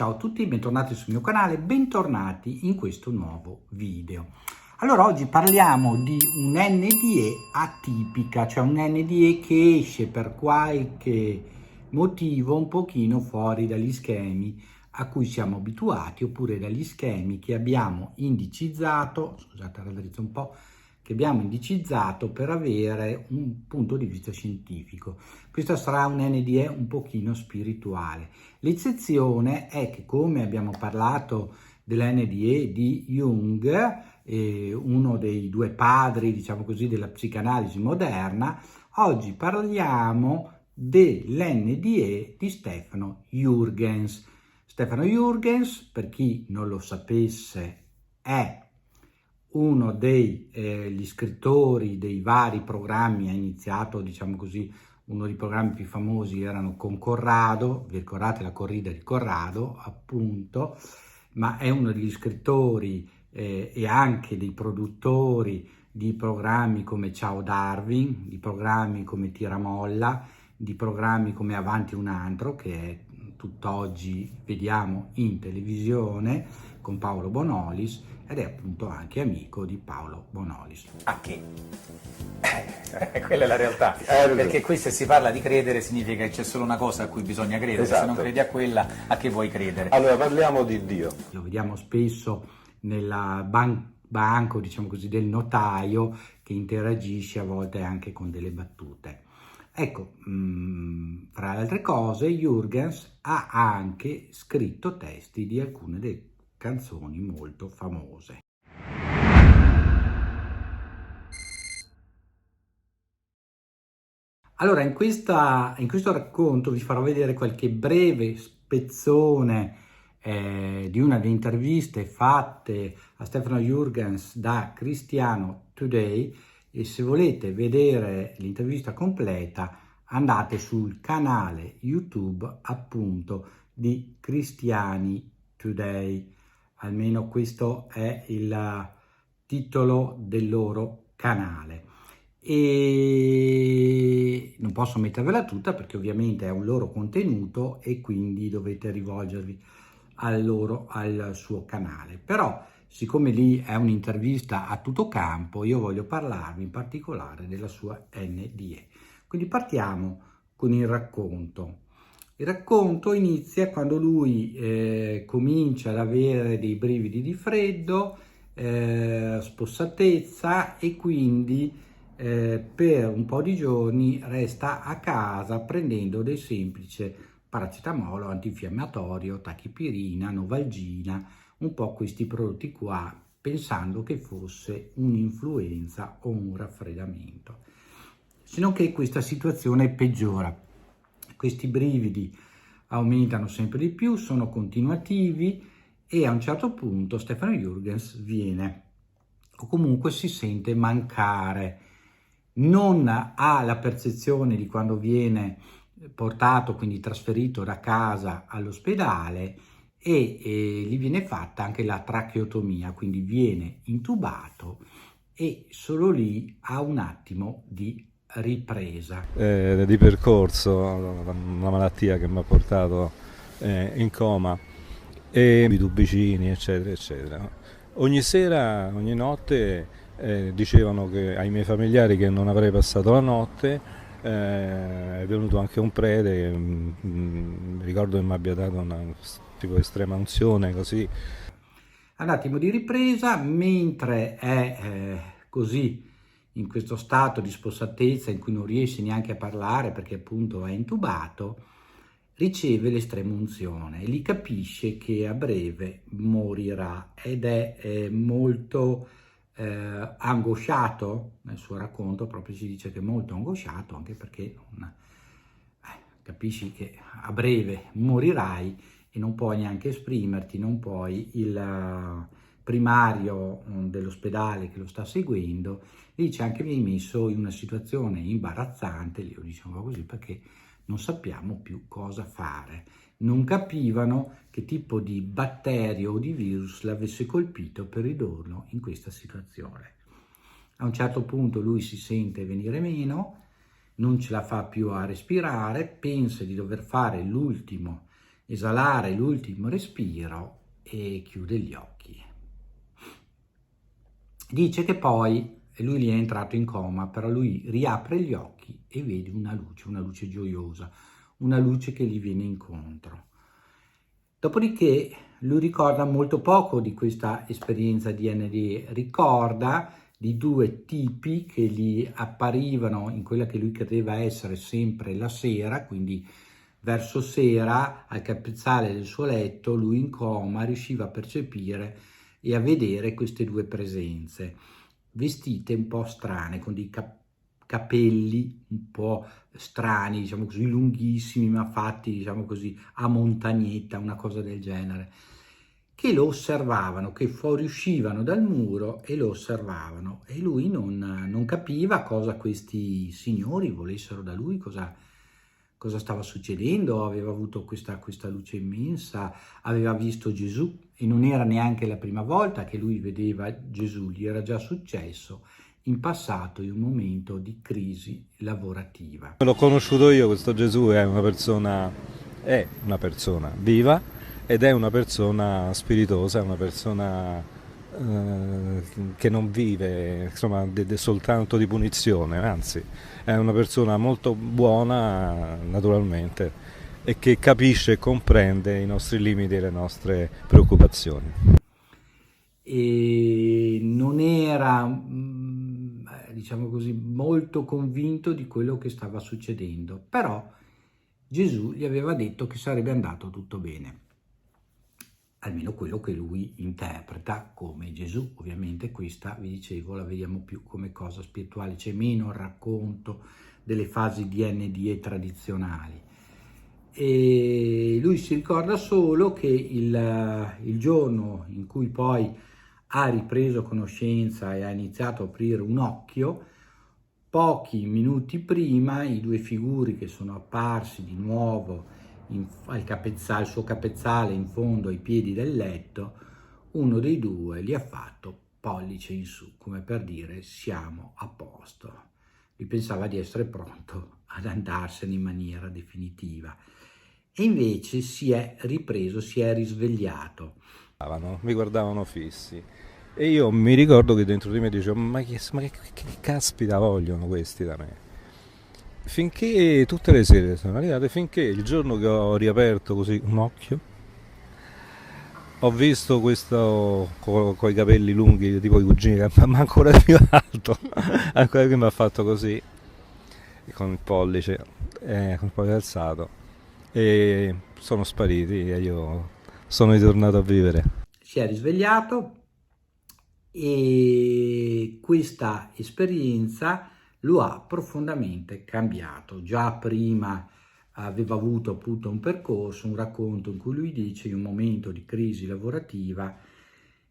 Ciao a tutti, bentornati sul mio canale, bentornati in questo nuovo video. Allora, oggi parliamo di un NDE atipica, cioè un NDE che esce per qualche motivo un pochino fuori dagli schemi a cui siamo abituati, oppure dagli schemi che abbiamo indicizzato, scusate, raddrizzo un po', che abbiamo indicizzato per avere un punto di vista scientifico. Questo sarà un NDE un pochino spirituale. L'eccezione è che, come abbiamo parlato dell'NDE di Jung, uno dei due padri, diciamo così, della psicanalisi moderna, oggi parliamo dell'NDE di Stefano Jürgens. Stefano Jürgens, per chi non lo sapesse, è uno degli scrittori dei vari programmi. Ha iniziato, diciamo così, uno dei programmi più famosi erano con Corrado, vi ricordate la corrida di Corrado, appunto, ma è uno degli scrittori e anche dei produttori di programmi come Ciao Darwin, di programmi come Tiramolla, di programmi come Avanti un altro, che tutt'oggi vediamo in televisione con Paolo Bonolis, ed è appunto anche amico di Paolo Bonolis. A che? Quella è la realtà, perché qui se si parla di credere significa che c'è solo una cosa a cui bisogna credere, Se non credi a quella, a che vuoi credere? Allora parliamo di Dio. Lo vediamo spesso nel banco, diciamo così, del notaio, che interagisce a volte anche con delle battute. Ecco, fra le altre cose, Jürgens ha anche scritto testi di alcune delle canzoni molto famose. Allora, in questo racconto vi farò vedere qualche breve spezzone di una delle interviste fatte a Stefano Jürgens da Cristiano Today, e se volete vedere l'intervista completa andate sul canale YouTube appunto di Cristiani Today, almeno questo è il titolo del loro canale. E non posso mettervela tutta perché ovviamente è un loro contenuto e quindi dovete rivolgervi al suo canale, però siccome lì è un'intervista a tutto campo, io voglio parlarvi in particolare della sua NDE. Quindi partiamo con il racconto. Il racconto inizia quando lui comincia ad avere dei brividi di freddo, spossatezza, e quindi per un po' di giorni resta a casa prendendo del semplice paracetamolo, antinfiammatorio, tachipirina, novalgina, un po' questi prodotti qua, pensando che fosse un'influenza o un raffreddamento. Se non che questa situazione peggiora. Questi brividi aumentano sempre di più, sono continuativi, e a un certo punto Stefano Jürgens viene, o comunque si sente mancare. Non ha la percezione di quando viene portato, quindi trasferito da casa all'ospedale, e gli viene fatta anche la tracheotomia, quindi viene intubato e solo lì ha un attimo di ripresa. Di percorso, una malattia che mi ha portato in coma, e i tubicini, eccetera, eccetera. Ogni sera, ogni notte dicevano ai miei familiari che non avrei passato la notte. È venuto anche un prete che mi ricordo che mi abbia dato una tipo estrema unzione, così. Un attimo di ripresa, mentre è così in questo stato di spossatezza in cui non riesce neanche a parlare perché appunto è intubato, riceve l'estrema unzione e lì capisce che a breve morirà, ed è molto angosciato. Nel suo racconto proprio si dice che è molto angosciato, anche perché capisci che a breve morirai e non puoi neanche esprimerti, non puoi. Il primario dell'ospedale che lo sta seguendo dice anche: mi hai messo in una situazione imbarazzante, io dicevo così perché non sappiamo più cosa fare. Non capivano che tipo di batterio o di virus l'avesse colpito per ridurlo in questa situazione. A un certo punto lui si sente venire meno, non ce la fa più a respirare, pensa di dover fare l'ultimo esalare l'ultimo respiro e chiude gli occhi. Dice che poi lui lì è entrato in coma, però lui riapre gli occhi e vede una luce gioiosa, una luce che gli viene incontro. Dopodiché lui ricorda molto poco di questa esperienza di NDE, ricorda di due tipi che gli apparivano in quella che lui credeva essere sempre la sera, quindi verso sera al capezzale del suo letto, lui in coma riusciva a percepire e a vedere queste due presenze, vestite un po' strane, con dei capelli un po' strani, diciamo così, lunghissimi, ma fatti, diciamo così, a montagnetta, una cosa del genere, che lo osservavano, che fuoriuscivano dal muro e lo osservavano, e lui non capiva cosa questi signori volessero da lui, cosa stava succedendo. Aveva avuto questa luce immensa, aveva visto Gesù, e non era neanche la prima volta che lui vedeva Gesù, gli era già successo in passato in un momento di crisi lavorativa. L'ho conosciuto io, questo Gesù è una persona viva ed è una persona spiritosa, è una persona che non vive, insomma, soltanto di punizione, anzi è una persona molto buona naturalmente e che capisce e comprende i nostri limiti e le nostre preoccupazioni. E non era, diciamo così, molto convinto di quello che stava succedendo, però Gesù gli aveva detto che sarebbe andato tutto bene, almeno quello che lui interpreta come Gesù. Ovviamente questa, vi dicevo, la vediamo più come cosa spirituale, c'è meno il racconto delle fasi di NDE tradizionali. E lui si ricorda solo che il giorno in cui poi ha ripreso conoscenza e ha iniziato a aprire un occhio, pochi minuti prima i due figuri che sono apparsi di nuovo al suo capezzale in fondo ai piedi del letto, uno dei due gli ha fatto pollice in su, come per dire siamo a posto. Lui pensava di essere pronto ad andarsene in maniera definitiva e invece si è ripreso, si è risvegliato. Mi guardavano fissi e io mi ricordo che dentro di me dicevo ma che caspita vogliono questi da me? Finché tutte le sere sono arrivate, finché il giorno che ho riaperto così un occhio ho visto questo con i capelli lunghi tipo i cugini, ma ancora più alto, ancora che mi ha fatto così con il pollice alzato, e sono spariti e io sono ritornato a vivere. Si è risvegliato e questa esperienza lo ha profondamente cambiato. Già prima aveva avuto appunto un percorso, un racconto in cui lui dice in un momento di crisi lavorativa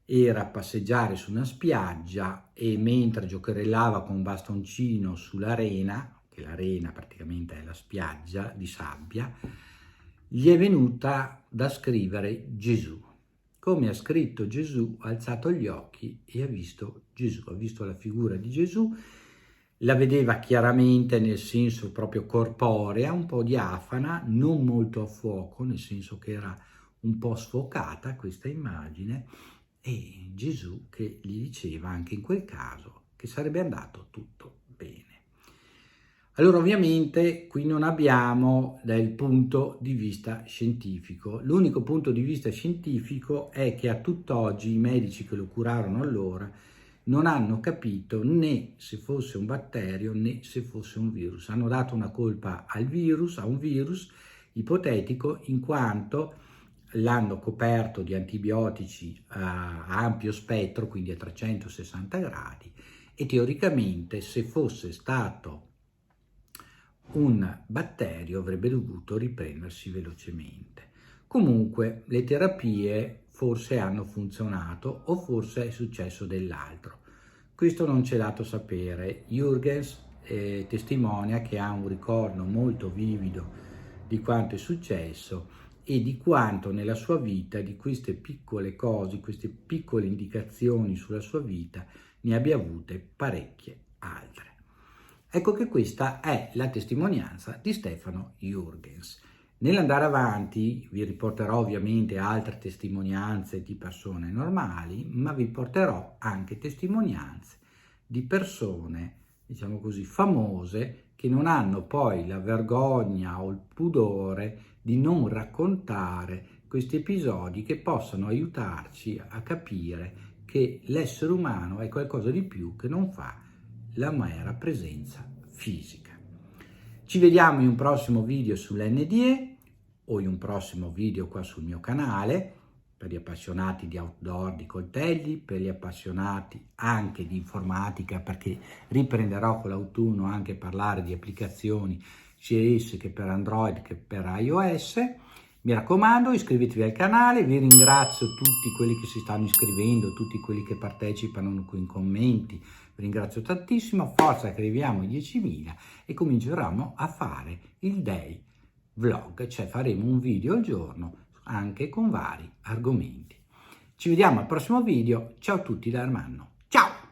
era a passeggiare su una spiaggia e mentre giocherellava con un bastoncino sull'arena, che l'arena praticamente è la spiaggia di sabbia, gli è venuta da scrivere Gesù. Come ha scritto Gesù, ha alzato gli occhi e ha visto Gesù, ha visto la figura di Gesù, la vedeva chiaramente nel senso proprio corporea, un po' diafana, non molto a fuoco, nel senso che era un po' sfocata questa immagine, e Gesù che gli diceva anche in quel caso che sarebbe andato tutto bene. Allora ovviamente qui non abbiamo dal punto di vista scientifico, l'unico punto di vista scientifico è che a tutt'oggi i medici che lo curarono allora non hanno capito né se fosse un batterio né se fosse un virus. Hanno dato una colpa a un virus ipotetico, in quanto l'hanno coperto di antibiotici a ampio spettro, quindi a 360 gradi, e teoricamente se fosse stato un batterio avrebbe dovuto riprendersi velocemente. Comunque le terapie forse hanno funzionato o forse è successo dell'altro. Questo non c'è dato sapere. Jürgens testimonia che ha un ricordo molto vivido di quanto è successo e di quanto nella sua vita di queste piccole cose, queste piccole indicazioni sulla sua vita ne abbia avute parecchie altre. Ecco che questa è la testimonianza di Stefano Jürgens. Nell'andare avanti vi riporterò ovviamente altre testimonianze di persone normali, ma vi porterò anche testimonianze di persone, diciamo così, famose, che non hanno poi la vergogna o il pudore di non raccontare questi episodi che possono aiutarci a capire che l'essere umano è qualcosa di più che non fa la mera presenza fisica. Ci vediamo in un prossimo video sull'NDE o in un prossimo video qua sul mio canale, per gli appassionati di outdoor, di coltelli, per gli appassionati anche di informatica, perché riprenderò con l'autunno anche a parlare di applicazioni sia esse che per Android che per iOS. Mi raccomando, iscrivetevi al canale, vi ringrazio tutti quelli che si stanno iscrivendo, tutti quelli che partecipano qui in commenti, vi ringrazio tantissimo, forza che arriviamo ai 10.000 e cominceremo a fare il day vlog, cioè faremo un video al giorno anche con vari argomenti. Ci vediamo al prossimo video, ciao a tutti da Armando, ciao!